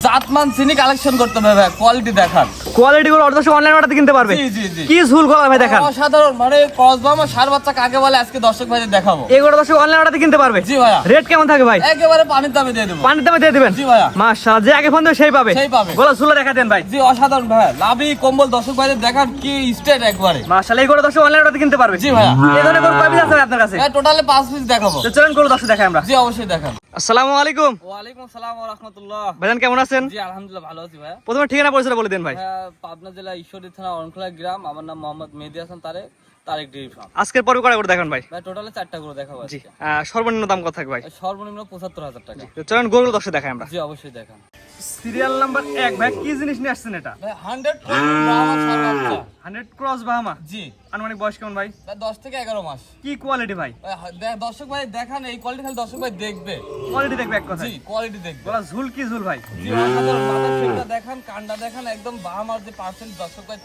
জাতমান চিনি কালেকশন করতে হবে ভাই, কোয়ালিটি দেখান। কোয়ালিটি গুলো অর্ধেক অনলাইন অর্ডার কিনতে পারবে। জি জি জি। কি ঝুল গলা ভাই দেখান। অসাধারণ, মানে ক্রস বার্মা ষাঁড় বাচ্চা কাকে বলে আজকে দর্শক ভাইদের দেখাবো। এগুলো দর্শক অনলাইন অর্ডার কিনতে পারবে। জি ভাইয়া। রেট কেমন থাকে ভাই? একেবারে পানির দামে দিয়ে দেবো। পানির দামে দিয়ে দিবেন? জি ভাইয়া। মাশাআল্লাহ, যে আগে ফোন দেবে সেই পাবে। সেই পাবে। গলা ঝুলা দেখা দেন ভাই। জি অসাধারণ ভাইয়া, লাভি কম্বল দর্শক ভাইদের দেখান, কি স্টেট একবারে। মাশাআল্লাহ, এগুলো দর্শক অনলাইন অর্ডার কিনতে পারবে। জি ভাইয়া। এই ধরনের কোন কয় পিস আছে আপনার কাছে? টোটালে 5 পিস দেখাবো। তো চলুন গুলো দর্শক দেখাই আমরা। জি অবশ্যই দেখান। আসসালামু আলাইকুম। ওয়ালাইকুম আসসালাম ওয়া রাহমাতুল্লাহ। ভাইজান কেমন আছেন? জি আলহামদুলিল্লাহ ভালো আছি ভাইয়া। প্রথমে ঠিকানা পরিচয় বলে দেন ভাই। পাবনা জেলা ঈশ্বরদী থানা অরণখোলা গ্রাম। আমার নাম মোহাম্মদ মেহেদী হাসান তারেক ডেইরি ফার্ম। আজকের পর্ব কয়টা করে দেখান ভাই? ভাই টোটালে 4টা করে দেখাবো জি। আজকে। সর্বনিম্ন দাম কত থাকবে ভাই? সর্বনিম্ন 75,000 টাকা। তো চলুন গরুগুলো দর্শক দেখাই আমরা। জি অবশ্যই দেখান। সিরিয়াল নাম্বার 1 ভাই, কি জিনিস নিয়ে আসছেন এটা? ভাই 100 ব্রাহ্মা ষাঁড় বাচ্চা। 100 ক্রস বাহামা। জি। আনুমানিক বয়স কেমন ভাই? ভাই 10 থেকে 11 মাস। কি কোয়ালিটি ভাই? দর্শক ভাই দেখান, এই কোয়ালিটি খালি দর্শক ভাই দেখবে। কোয়ালিটি দেখবে এক কথা। জি কোয়ালিটি দেখবে। গলা ঝুল কি ঝুল ভাই? জি অসাধারণ, মাথার শেপটা দেখান, কান্ডা দেখান, একদম বাহামার যে পার্সেন্ট দর্শক ভাই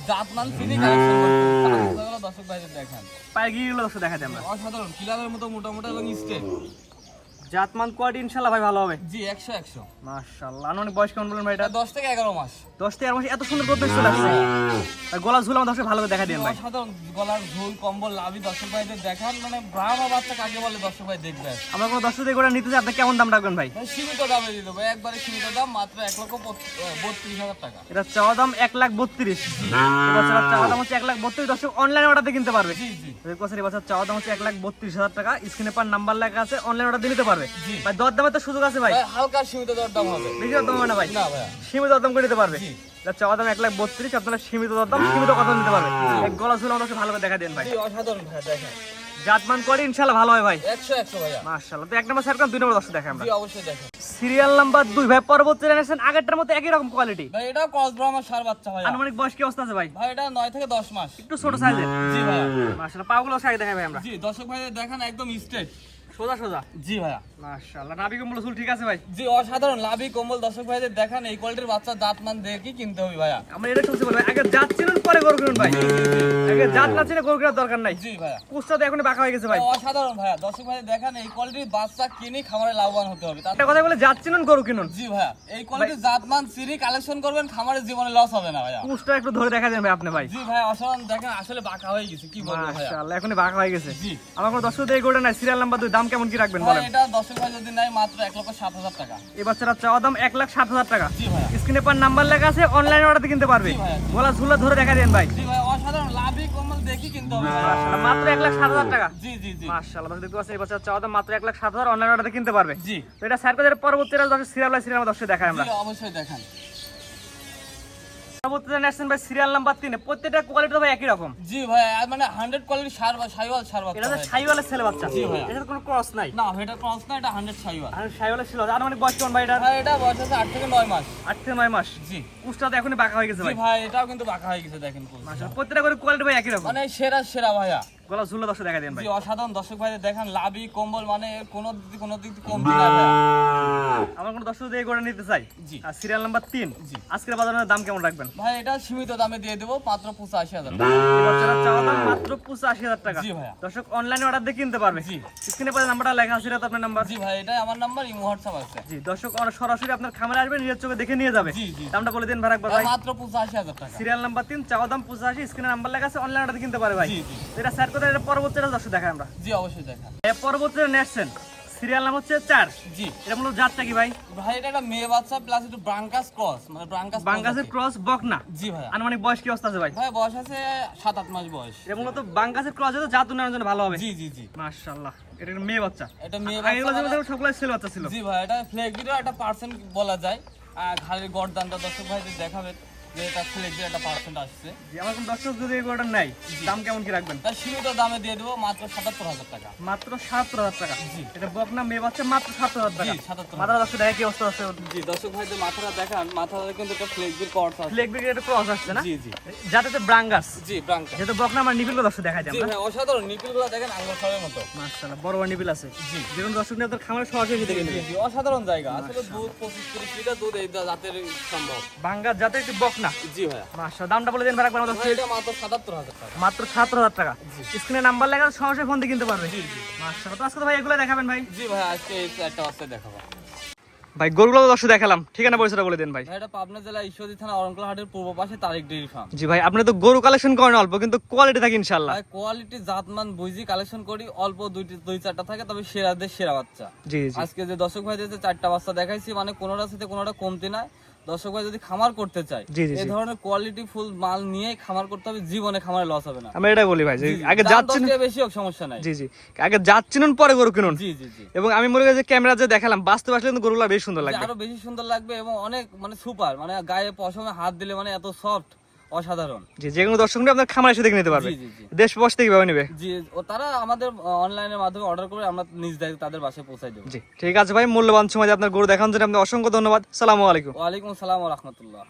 জাতমান চিনি কালেকশন করতে দর্শক ভাইদের দেখান। পায়ে গিয়েগুলো দর্শক দেখাতে আমরা। অসাধারণ, কিলারের মতো মোটা মোটা এবং স্ট্রেট। জাতমান কোয়ালিটি ইনশাআল্লাহ ভাই ভালো হবে। জি 100 মাশাআল্লাহ। আনুমানিক বয়স কেমন বলেন ভাই এটা? 10 থেকে 11 মাস। 10 থেকে 11 মাস, এত সুন্দর করতে চলে আসছে। আর গলা ঝুল আমার দর্শক ভালো করে দেখা দেন ভাই। অসাধারণ গলার ঝোল কম্বল লাভি দর্শক ভাইদের দেখান, মানে ব্রাহ্মা বাচ্চা কাকে বলে দর্শক ভাই দেখবে। আমরা কোনো দর্শক দিয়ে করে নিতে চাই, আপনি কেমন দাম রাখবেন ভাই? সীমিত দামে দিয়ে দেবো, একবারে সীমিত দাম, মাত্র 1,32,000 টাকা। এটা চাওয়া দাম 1,32,000। এবছর চাওয়া দাম হচ্ছে 1,32,000। দর্শক অনলাইন অর্ডার কিনতে পারবে। জি জি। এবছর চাওয়া দাম হচ্ছে 1,32,000 টাকা। স্ক্রিনে পার নাম্বার লেখা আছে, অনলাইন অর্ডার দিতে পারবে জি। ভাই। দর দামে তো সুযোগ আছে ভাই। ভাই হালকা সীমিত দরদাম হবে। বেশি দর দাম হবে না ভাই। না ভাইয়া। সীমিত দরদাম করে দিতে পারবে। জি। এটা চাওয়া দাম 1,32,000, আপনারা সীমিত দরদাম সীমিত কথা দিতে পারবে। এক গলা ঝুল আমাকে ভালো করে দেখা দেন ভাই। জি অসাধারণ ভাইয়া দেখেন। জাতমান করে ইনশাআল্লাহ ভালো হয় ভাই। 100 ভাইয়া। মাশাআল্লাহ। তো এক নাম্বার স্যার, 2 নম্বর দর্শক দেখা আমরা। জি অবশ্যই দেখেন। সিরিয়াল নাম্বার 2 ভাই, পরবর্তী জেনারেশন আগেরটার মতো একই রকম কোয়ালিটি। ভাই এটা ক্রস ব্রাহ্মা ষাঁড় বাচ্চা ভাইয়া। আনুমানিক বয়স কি অবস্থা আছে ভাই? ভাই এটা 9 থেকে 10 মাস। একটু ছোট সাইজের। জি ভাইয়া। মাশাআল্লাহ, পাগুলো সাইড দেখাই ভাই আমরা। জি দর্শক ভাইদের দেখান, একদম স্ট্রেট সোজা সোজা। জি ভাইয়া। মাশাআল্লাহ, নাভি কম্বল ঝুল ঠিক আছে ভাই? জি অসাধারণ, লাভি কম্বল দর্শক ভাইদের দেখান, এই কোয়ালিটির বাচ্চা জাতমান দেখে কিনতে হবে ভাইয়া। আমরা এটা শুনছি বলবো, আগে জাত চিনুন পরে গরু কিনুন ভাই। আগে জাত না চিনে গরু কেনার দরকার নাই। জি ভাইয়া। কুচটা তো এখনই বাঁকা হয়ে গেছে ভাই। অসাধারণ ভাইয়া, দর্শক ভাইদের দেখান, এই কোয়ালিটির বাচ্চা কিনে খামারে লাভবান হতে হবে। একটা কথা বলে, জাত চিনুন গরু কিনুন। জি ভাইয়া, এই কোয়ালিটির জাতমান সিরি কালেকশন করবেন, খামারের জীবনে লস হবে না ভাইয়া। কুচটা একটু ধরে দেখা যাবে আপনি ভাই। জি ভাইয়া অসাধারণ দেখেন, আসলে বাঁকা হয়ে গেছে, কি বলবো ভাইয়া। মাশাআল্লাহ, এখনই বাঁকা হয়ে গেছে। জি। আমার কোনো দর্শক এই গরুটা নাই। সিরিয়াল নাম্বার 2 দাম কেমন কি রাখবেন ভাই বলেন? এটা দর্শক ভাই যদি নাই, মাত্র 1,07,000 টাকা। এই বাচ্চাটার চাওয়া দাম 1,07,000 টাকা। জি ভাইয়া। স্ক্রিনে পার নাম্বার লেখা আছে, অনলাইন অর্ডার কিনতে পারবে। জি ভাইয়া। গলা ঝুলা ধরে দেখা দেন ভাই। জি ভাই অসাধারণ, লাভি কম্বল দেখি কিনতে হবে ভাইয়া। মাশাআল্লাহ, মাত্র 1,07,000 টাকা। জি জি জি। মাশাআল্লাহ, দেখতে পাচ্ছেন এই বাচ্চার চাওয়া দাম মাত্র 1,07,000, অনলাইন অর্ডার কিনতে পারবে। জি। তো এটা স্যার কাদের পরবর্তী সিরিয়াল দর্শক দেখাই আমরা। জি অবশ্যই দেখান। পরবর্তী জেনারেশন ভাই, সিরিয়াল নাম্বার 3 প্রত্যেকটা কোয়ালিটি ভাই একই রকম। জি ভাই, মানে 100 কোয়ালিটি ষাঁড় বা শাইওয়াল ষাঁড় বাচ্চা এটা তো ভাইয়া। শাইওয়ালের ছেলে বাচ্চা। জি ভাইয়া। এটার কোনো ক্রস নাই। না এটা ক্রস না, এটা 100 শাইওয়াল। আর শাইওয়ালের ছিল। আর মানে বয়স কেমন ভাই এটা? ভাই এটা বয়স আছে 8 থেকে 9 মাস। 8 থেকে 9 মাস। জি। কুচটা তো এখনই বাঁকা হয়ে গেছে জি ভাই। ভাই, এটাও কিন্তু বাঁকা হয়ে গেছে দেখেন পুরো। মাশাআল্লাহ, প্রত্যেকটা করে কোয়ালিটি ভাই একই রকম। মানে সেরা ভাইয়া। গলা ঝুলা দর্শক দেখা দেন ভাই। জি অসাধারণ, দর্শক ভাইদের দেখান, লাভি কম্বল, মানে কোনো দিক কমতি না ভাইয়া। আমার কোনো দর্শক দিয়ে গড়ে নিতে চাই। জি। আর সিরিয়াল নাম্বার 3 জি। আজকের বাজারের দাম কেমন রাখবেন? ভাই এটা সীমিত দামে দিয়ে দেবো, মাত্র 85,000 টাকা। এই বাচ্চাটার চাওয়া দাম মাত্র 85,000 টাকা। জি ভাইয়া। দর্শক অনলাইনে অর্ডার দিয়ে কিনতে পারবে। জি। স্ক্রিনে পাশে নাম্বারটা লেখা আছে, এটা তো আপনার নাম্বার। জি ভাই, এটাই আমার নাম্বার, ইমো হোয়াটসঅ্যাপ আছে। জি, দর্শক সরাসরি আপনার খামারে আসবে, নিজের চোখে দেখে নিয়ে যাবে। জি জি। দামটা বলে দিন ভাই একবার ভাই। মাত্র 85,000 টাকা। সিরিয়াল নাম্বার 3 চাওয়া দাম 85, স্ক্রিনে নাম্বার লেখা আছে, অনলাইন অর্ডার কিনতে পারে ভাই। জি জি। তো এটা স্যার কোথায়, এটা পরবর্তী দর্শক দেখাই আমরা। জি অবশ্যই দেখান। এর পরবর্তী নেক্সট সিরিয়াল নাম হচ্ছে 4। জি। এটা মূলত জাতটা কি ভাই? ভাই এটা একটা মেয়ে বাচ্চা প্লাস একটু ব্রাঙ্কাস ক্রস, মানে ব্রাঙ্কাস বাঙ্গাসের ক্রস বকনা। জি ভাইয়া। আনুমানিক বয়স কি অবস্থা আছে ভাই? ভাই বয়স আছে 7-8 মাস বয়স। এটা মূলত বাঙ্গাসের ক্রস হতো, জাত উন্নয়নের জন্য ভালো হবে। জি জি জি। মাশাআল্লাহ, এটা একটা মেয়ে বাচ্চা। এটা মেয়ে আগেগুলো বাচ্চা যেগুলো সবগুলো ছেলে বাচ্চা ছিল। জি ভাই, এটা ফ্লেগিরও একটা পার্সেন্ট বলা যায়। ঘাড়ের গর্দানটা দর্শক ভাইদের দেখাবে যে এটা ফ্লেগির একটা পার্সেন্ট আসছে। জি, আমার কোন দর্শক যদি এই গরুটা নাই, দাম কেমন কি রাখবেন? তার সীমিত দামে দিয়ে দেবো, মাত্র 77,000 টাকা। মাত্র 77,000 টাকা। জি। এটা বকনা মেয়ে বাচ্চা, মাত্র 77,000 টাকা। জি 77,000। মাথা দর্শক দেখে কি অবস্থা আছে? জি দর্শক ভাইদের মাথাটা দেখান, মাথাটা কিন্তু একটা ফ্লেগির কর্স আছে। লেগ বিগ একটা ক্রস আসছে না? জি জি। যাতে তো ব্রাঙ্গাস। জি ব্রাঙ্কা। যেহেতু বকনা, আমার নিবিলগুলো দর্শক দেখাই দেন জি না। ভাই অসাধারণ, নিপিলগুলো দেখেন আঙ্গুল সরের মতো। মাশাআল্লাহ, বড় বড় নিবিল আছে। জি। যেকোনো দর্শক নিয়ে আপনার খামারে সরাসরি দেখে জি নেবে। জি, অসাধারণ জায়গা। আসলে দুধ 25-30 লিটার দুধ এই জাতের সম্ভব। বাঙ্গাস জাতের একটি বকনা। জি ভাইয়া। মাশাআল্লাহ, দামটা বলে দেন ভাই একবার আমাদের। ভাই এটা মাত্র 77,000 টাকা। মাত্র 77,000 টাকা। স্ক্রিনে নাম্বার লেখা আছে, সরাসরি ফোন দিয়ে কিনতে পারবে। জি জি। মাশাআল্লাহ, তো আজকে তো ভাই এগুলো দেখাবেন ভাই। জি ভাই, আজকে এই একটা অবস্থায় দেখাবো। ভাই গরুগুলো তো দর্শক দেখালাম, ঠিকানা পরিচয়টা বলে দেন ভাই। এটা পাবনা জেলা ঈশ্বরদী থানা অরণকুলা হাটের পূর্ব পাশে তারিক ডেইরি ফার্ম। জি ভাই, আপনি তো গরু কালেকশন করেন অল্প, কিন্তু কোয়ালিটি থাকে ইনশাআল্লাহ। ভাই কোয়ালিটি জাতমান বুঝি কালেকশন করি, অল্প দুই চারটা থাকে, তবে সেরাদের সেরা বাচ্চা। জি জি আজকে যে দর্শক ভাই যে 4টা বাচ্চা দেখাইছি, মানে কোনোটার সাথে কোনোটা কমতি না। দর্শক ভাই যদি খামার করতে চায়, জি, জি, এই জি। ধরনের কোয়ালিটি ফুল মাল নিয়ে খামার করতে হবে, জীবনে খামারে লস হবে না। আমরা এটা বলি ভাই যে জি, জি। আগে দাম যাচ্ছেন, 10 টাকা বেশি হোক সমস্যা নাই। জি জি, আগে যাচ্ছেন পরে গরু কিনুন। জি জি জি। এবং আমি মনে করি যে ক্যামেরা যে দেখালাম, বাস্তবে আসলে কিন্তু গরুগুলো বেশ সুন্দর যে লাগবে। আরো বেশি সুন্দর লাগবে এবং অনেক মানে সুপার, মানে গায়ে পশমে হাত দিলে মানে এত সফট, অসাধারণ। জি, যে কোনো দর্শক আপনার খামার এসে দেখে নিতে পারবে। জি জি জি। দেশ প্রবাস থেকে কিভাবে নেবে? জি, ও তারা আমাদের অনলাইনের মাধ্যমে অর্ডার করে আমরা নিজ দায়িত্বে তাদের বাসায় পৌঁছাই দেবো। জি ঠিক আছে ভাই, মূল্যবান সময় দিয়ে আপনার গরু দেখানোর জন্য আপনার অসংখ্য ধন্যবাদ। সালামু আলাইকুম। ওয়ালাইকুম আসসালাম ওয়া রাহমাতুল্লাহ।